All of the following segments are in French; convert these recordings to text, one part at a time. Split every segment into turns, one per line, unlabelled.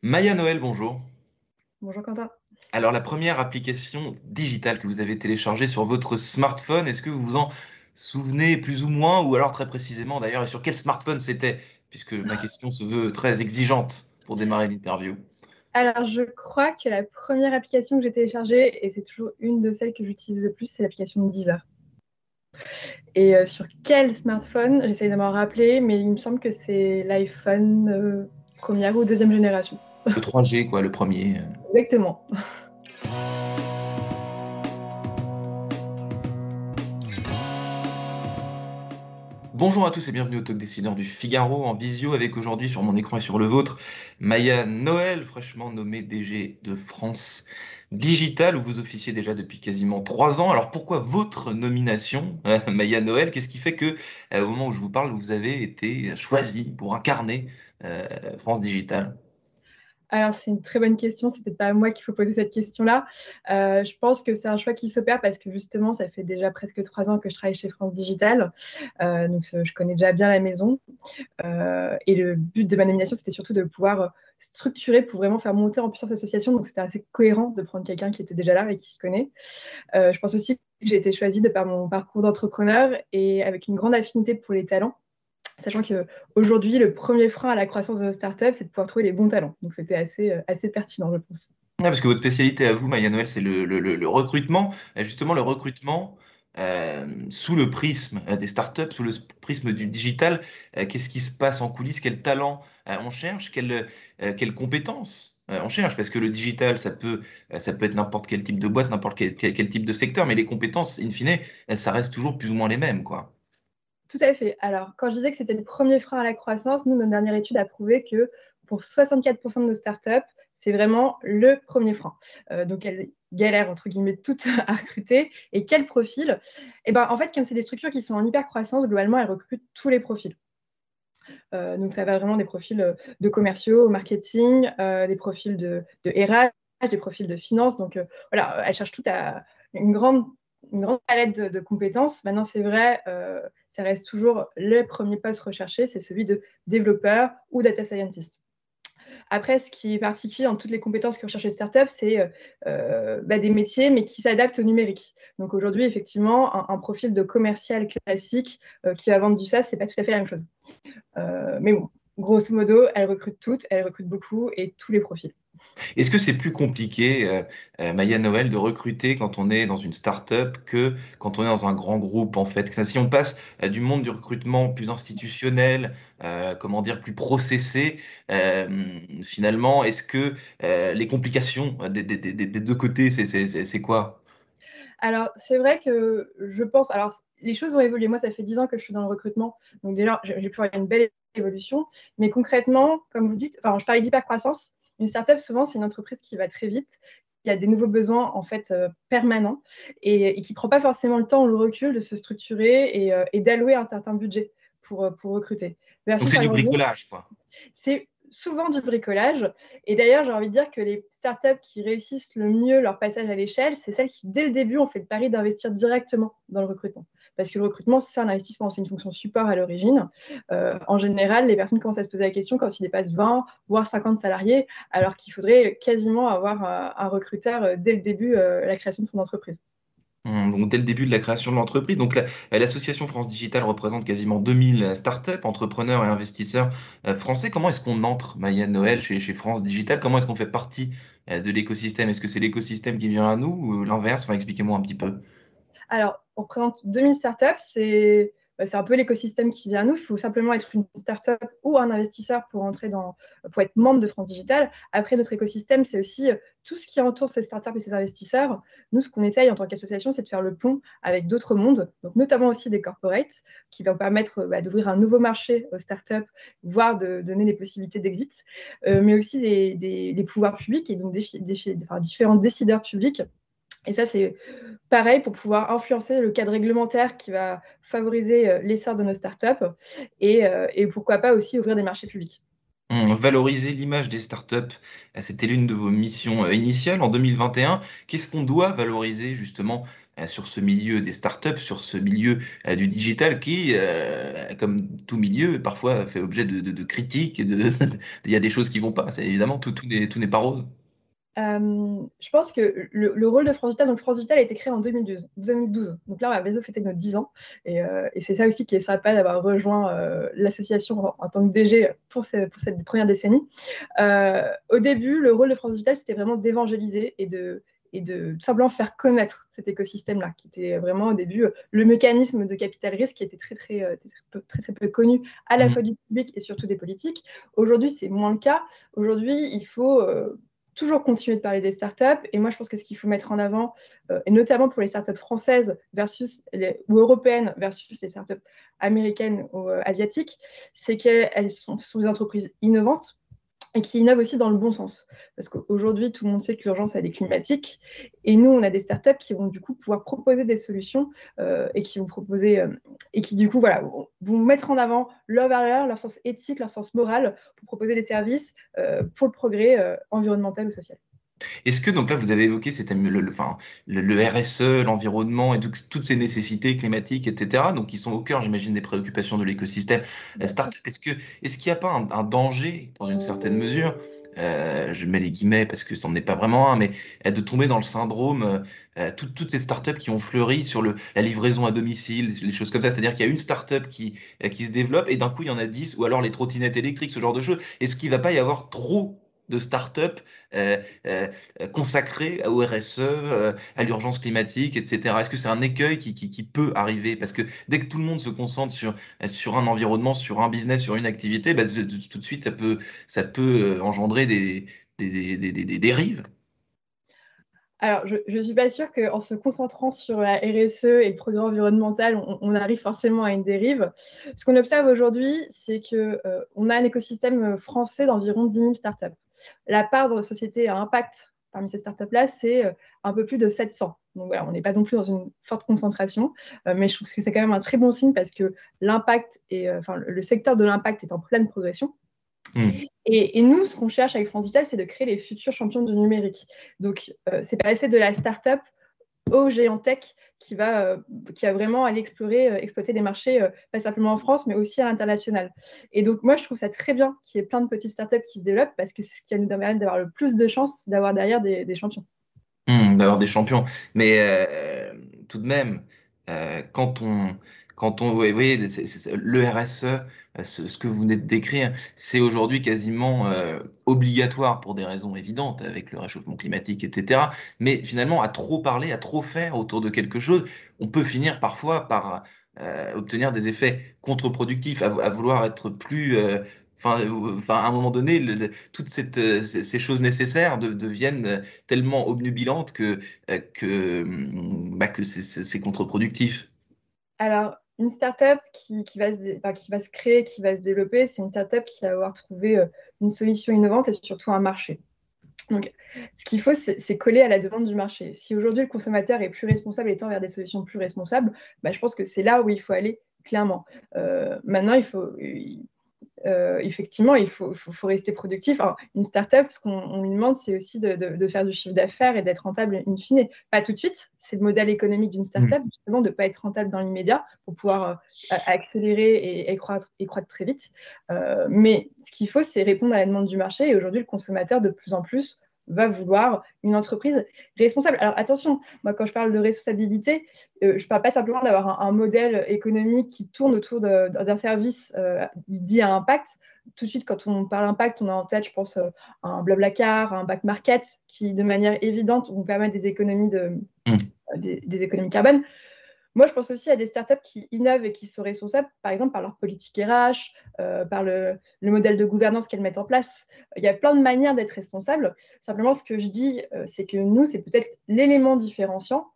Maya Noël, bonjour.
Bonjour Quentin.
Alors, la première application digitale que vous avez téléchargée sur votre smartphone, est-ce que vous vous en souvenez plus ou moins, ou alors très précisément d'ailleurs, et sur quel smartphone c'était, puisque ma question se veut très exigeante pour démarrer l'interview.
Alors, je crois que la première application que j'ai téléchargée, et c'est toujours une de celles que j'utilise le plus, c'est l'application de Deezer. Et sur quel smartphone? J'essaye de m'en rappeler, mais il me semble que c'est l'iPhone première ou deuxième génération.
Le 3G, quoi, le premier.
Exactement.
Bonjour à tous et bienvenue au Talk Décideur du Figaro en visio avec aujourd'hui sur mon écran et sur le vôtre Maya Noël, fraîchement nommée DG de France Digital, où vous officiez déjà depuis quasiment 3 ans. Alors pourquoi votre nomination, Maya Noël? Qu'est-ce qui fait que au moment où je vous parle, vous avez été choisie pour incarner France Digital?
Alors, c'est une très bonne question. C'est peut-être pas à moi qu'il faut poser cette question-là. Je pense que c'est un choix qui s'opère parce que justement, ça fait déjà presque 3 ans que je travaille chez France Digital. Donc, je connais déjà bien la maison. Et le but de ma nomination, c'était surtout de pouvoir structurer pour vraiment faire monter en puissance l'association. Donc, c'était assez cohérent de prendre quelqu'un qui était déjà là et qui s'y connaît. Je pense aussi que j'ai été choisie de par mon parcours d'entrepreneur et avec une grande affinité pour les talents, sachant qu'aujourd'hui, le premier frein à la croissance de nos startups, c'est de pouvoir trouver les bons talents. Donc, c'était assez pertinent, je pense.
Ouais, parce que votre spécialité à vous, Maya Noël, c'est le recrutement. Justement, le recrutement sous le prisme des startups, sous le prisme du digital. Qu'est-ce qui se passe en coulisses? Quel talent on cherche? Quelles compétences on cherche? Parce que le digital, ça peut être n'importe quel type de boîte, n'importe quel type de secteur, mais les compétences, in fine, ça reste toujours plus ou moins les mêmes, quoi.
Tout à fait. Alors, quand je disais que c'était le premier frein à la croissance, nous, notre dernière étude a prouvé que pour 64% de nos startups, c'est vraiment le premier frein. Donc, elles galèrent, entre guillemets, toutes à recruter. Et quel profil? Eh ben, en fait, comme c'est des structures qui sont en hyper croissance, globalement, elles recrutent tous les profils. Donc, ça va vraiment des profils de commerciaux, au marketing, des profils de RH, des profils de finance. Donc, voilà, elles cherchent toutes à une grande palette de compétences. Maintenant, c'est vrai, ça reste toujours le premier poste recherché, c'est celui de développeur ou data scientist. Après, ce qui est particulier dans toutes les compétences que recherchent les startups, c'est des métiers, mais qui s'adaptent au numérique. Donc aujourd'hui, effectivement, un profil de commercial classique qui va vendre du SaaS, c'est pas tout à fait la même chose. Mais bon, grosso modo, elles recrutent toutes, elles recrutent beaucoup et tous les profils.
Est-ce que c'est plus compliqué, Maya Noël, de recruter quand on est dans une start-up que quand on est dans un grand groupe, en fait? Si on passe du monde du recrutement plus institutionnel, comment dire, plus processé, finalement, est-ce que les complications des deux côtés, c'est quoi?
Alors, c'est vrai que je pense. Alors, les choses ont évolué. Moi, ça fait 10 ans que je suis dans le recrutement. Donc, déjà, j'ai pu avoir une belle évolution. Mais concrètement, comme vous dites, enfin, je parlais d'hypercroissance. Une startup, souvent, c'est une entreprise qui va très vite, qui a des nouveaux besoins, en fait, permanents et qui ne prend pas forcément le temps ou le recul de se structurer et d'allouer un certain budget pour recruter.
Donc
Versus
c'est
un
du
grand groupe,
bricolage, quoi.
c'est souvent du bricolage. Et d'ailleurs, j'ai envie de dire que les startups qui réussissent le mieux leur passage à l'échelle, c'est celles qui, dès le début, ont fait le pari d'investir directement dans le recrutement. Parce que le recrutement, c'est un investissement, c'est une fonction support à l'origine. En général, les personnes commencent à se poser la question quand ils dépassent 20, voire 50 salariés, alors qu'il faudrait quasiment avoir un recruteur dès le début, la création de son entreprise.
Donc, dès le début de la création de l'entreprise, donc l'association France Digital représente quasiment 2000 startups, entrepreneurs et investisseurs français. Comment est-ce qu'on entre, Maya Noël, chez France Digital? Comment est-ce qu'on fait partie de l'écosystème? Est-ce que c'est l'écosystème qui vient à nous ou l'inverse? Enfin, expliquez-moi un petit peu.
Alors, on représente 2000 startups, c'est un peu l'écosystème qui vient à nous. Il faut simplement être une startup ou un investisseur pour être membre de France Digital. Après, notre écosystème, c'est aussi tout ce qui entoure ces startups et ces investisseurs. Nous, ce qu'on essaye en tant qu'association, c'est de faire le pont avec d'autres mondes, donc notamment aussi des corporates, qui vont permettre d'ouvrir un nouveau marché aux startups, voire de donner des possibilités d'exit, mais aussi des pouvoirs publics et donc différents décideurs publics. Et ça, c'est pareil pour pouvoir influencer le cadre réglementaire qui va favoriser l'essor de nos startups et pourquoi pas aussi ouvrir des marchés publics.
Valoriser l'image des startups, c'était l'une de vos missions initiales en 2021. Qu'est-ce qu'on doit valoriser justement sur ce milieu des startups, sur ce milieu du digital qui, comme tout milieu, parfois fait objet de critiques et il y a des choses qui vont pas. Évidemment, tout n'est pas rose.
Je pense que le rôle de France Digital, donc France Digital a été créé en 2012. Donc là, on va bientôt fêter nos 10 ans. Et c'est ça aussi qui est sympa d'avoir rejoint l'association en tant que DG pour cette première décennie. Au début, le rôle de France Digital, c'était vraiment d'évangéliser et de tout simplement faire connaître cet écosystème-là, qui était vraiment au début le mécanisme de capital risque qui était très peu connu à la
Mm.
fois du public et surtout des politiques. Aujourd'hui, c'est moins le cas. Aujourd'hui, il faut toujours continuer de parler des startups. Et moi, je pense que ce qu'il faut mettre en avant, et notamment pour les startups françaises ou européennes versus les startups américaines ou asiatiques, c'est ce sont des entreprises innovantes et qui innovent aussi dans le bon sens. Parce qu'aujourd'hui, tout le monde sait que l'urgence, elle est climatique. Et nous, on a des startups qui vont du coup pouvoir proposer des solutions et qui vont proposer, et qui du coup, voilà, vont mettre en avant leurs valeurs, leur sens éthique, leur sens moral pour proposer des services pour le progrès environnemental ou social.
Est-ce que, donc là, vous avez évoqué enfin, le RSE, l'environnement et toutes ces nécessités climatiques, etc., donc qui sont au cœur, j'imagine, des préoccupations de l'écosystème
Bien sûr.
startup. Est-ce qu'il n'y a pas un danger, dans une certaine mesure, je mets les guillemets parce que c'en est pas vraiment un, mais de tomber dans le syndrome, toutes ces startups qui ont fleuri sur la livraison à domicile, les choses comme ça, c'est-à-dire qu'il y a une startup qui se développe et d'un coup, il y en a 10, ou alors les trottinettes électriques, ce genre de choses. Est-ce qu'il ne va pas y avoir trop de startups euh, euh, consacré au RSE, à l'urgence climatique, etc. Est-ce que c'est un écueil qui peut arriver? Parce que dès que tout le monde se concentre sur un environnement, sur un business, sur une activité, bah, tout de suite, ça peut engendrer des dérives.
Alors, je ne suis pas sûre qu'en se concentrant sur la RSE et le progrès environnemental, on arrive forcément à une dérive. Ce qu'on observe aujourd'hui, c'est qu'on a un écosystème français d'environ 10 000 startups. La part de sociétés à impact parmi ces startups-là, c'est un peu plus de 700. Donc voilà, on n'est pas non plus dans une forte concentration, mais je trouve que c'est quand même un très bon signe parce que le secteur de l'impact est en pleine progression.
Hmm.
Et nous, ce qu'on cherche avec France Digital, c'est de créer les futurs champions du numérique. Donc, c'est passer de la start-up au géant tech qui va vraiment aller exploiter des marchés, pas simplement en France, mais aussi à l'international. Et donc, moi, je trouve ça très bien qu'il y ait plein de petites startups qui se développent parce que c'est ce qui va nous permettre d'avoir le plus de chances d'avoir derrière des champions.
D'avoir des champions. Mais tout de même, euh, quand on, vous voyez, le RSE, ce que vous venez de décrire, c'est aujourd'hui quasiment obligatoire pour des raisons évidentes, avec le réchauffement climatique, etc. Mais finalement, à trop parler, à trop faire autour de quelque chose, on peut finir parfois par obtenir des effets contre-productifs, à vouloir être plus... à un moment donné, toutes ces choses nécessaires deviennent tellement obnubilante que c'est contre-productif.
Alors, une startup qui va se créer, qui va se développer, c'est une startup qui va avoir trouvé une solution innovante et surtout un marché. Donc, ce qu'il faut, c'est coller à la demande du marché. Si aujourd'hui le consommateur est plus responsable et tend vers des solutions plus responsables, bah, je pense que c'est là où il faut aller clairement. Maintenant, effectivement, il faut rester productif. Alors, une startup, ce qu'on lui demande, c'est aussi de faire du chiffre d'affaires et d'être rentable in fine. Pas tout de suite, c'est le modèle économique d'une
Mm.
startup, justement, de ne pas être rentable dans l'immédiat pour pouvoir accélérer et croître très vite. Mais ce qu'il faut, c'est répondre à la demande du marché. Et aujourd'hui, le consommateur, de plus en plus, va vouloir une entreprise responsable. Alors attention, moi quand je parle de responsabilité, je ne parle pas simplement d'avoir un modèle économique qui tourne autour d'un service dit à impact. Tout de suite, quand on parle impact, on a en tête, je pense, à un Blablacar, à un back market, qui, de manière évidente, vont permettre
Mm.
des économies carbone. Moi, je pense aussi à des startups qui innovent et qui sont responsables, par exemple, par leur politique RH, par le modèle de gouvernance qu'elles mettent en place. Il y a plein de manières d'être responsable. Simplement, ce que je dis, c'est que nous, c'est peut-être l'élément différenciant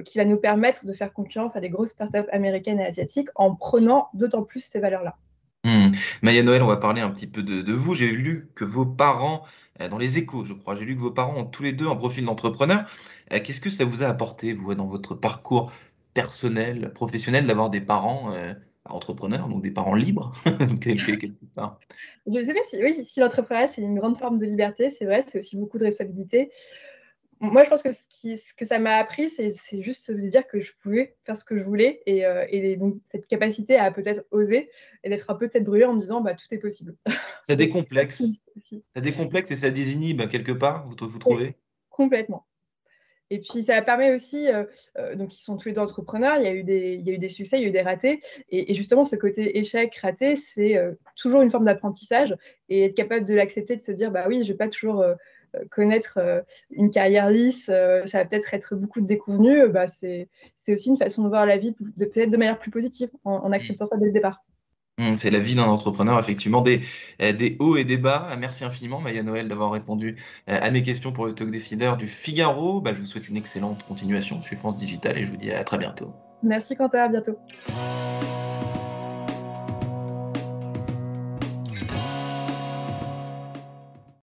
qui va nous permettre de faire concurrence à des grosses startups américaines et asiatiques en prenant d'autant plus ces valeurs-là.
Hmm. Maya Noël, on va parler un petit peu de vous. J'ai lu que vos parents, dans les Échos, je crois, j'ai lu que vos parents ont tous les deux un profil d'entrepreneur. Qu'est-ce que ça vous a apporté, vous, dans votre parcours personnel, professionnel, d'avoir des parents entrepreneurs, donc des parents libres, quelque part.
Je ne sais pas si, oui, si l'entrepreneuriat, c'est une grande forme de liberté, c'est vrai, c'est aussi beaucoup de responsabilité. Moi, je pense que ce que ça m'a appris, c'est juste de dire que je pouvais faire ce que je voulais et donc cette capacité à peut-être oser et d'être un peu tête brûlée en me disant bah, tout est possible.
Ça
Donc,
décomplexe.
aussi.
Ça décomplexe et ça désinhibe quelque part, vous
Oui,
trouvez?
complètement. Et puis ça permet aussi, donc ils sont tous les deux entrepreneurs, il y a eu des succès, il y a eu des ratés. Et justement, ce côté échec, raté, c'est toujours une forme d'apprentissage et être capable de l'accepter, de se dire, bah oui, je ne vais pas toujours connaître une carrière lisse, ça va peut-être être beaucoup de déconvenues. Bah, c'est aussi une façon de voir la vie peut-être de manière plus positive en acceptant ça dès le départ.
C'est la vie d'un entrepreneur, effectivement, des hauts et des bas. Merci infiniment, Maya Noël, d'avoir répondu à mes questions pour le Talk Décideur du Figaro. Bah, je vous souhaite une excellente continuation sur France Digital et je vous dis à très bientôt.
Merci Quentin, à bientôt.